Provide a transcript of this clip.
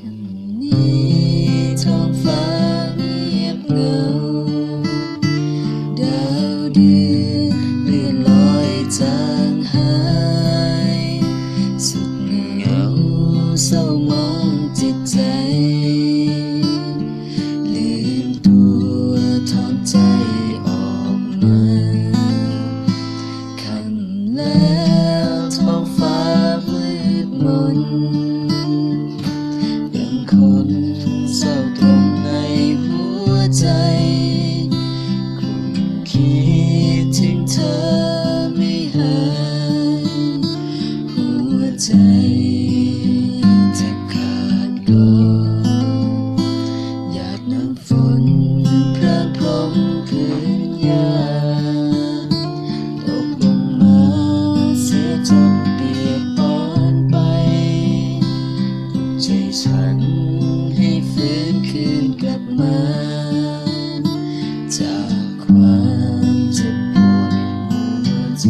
ำนี้ท้องฟ้าเงียบเหงาดาวเดือนเลื่อนลอยจางหายสุดเหงาเศร้ามองจิตใจลืมตัวถอนใจออกมาค่ำแล้วท้องฟ้ามืดมนยังคนเศร้าตรงในหัวใจครุ่นคิดถึงเธอไม่หายหัวใจแทบขาดลมหยาดน้ำฝนพรางพรมพื้นหญ้าตกลงมาเสียจนเปียกปอนไปปลุกใจฉันให้ฟื้นคืนกลับมาจากความเจ็บปวดหัวใจ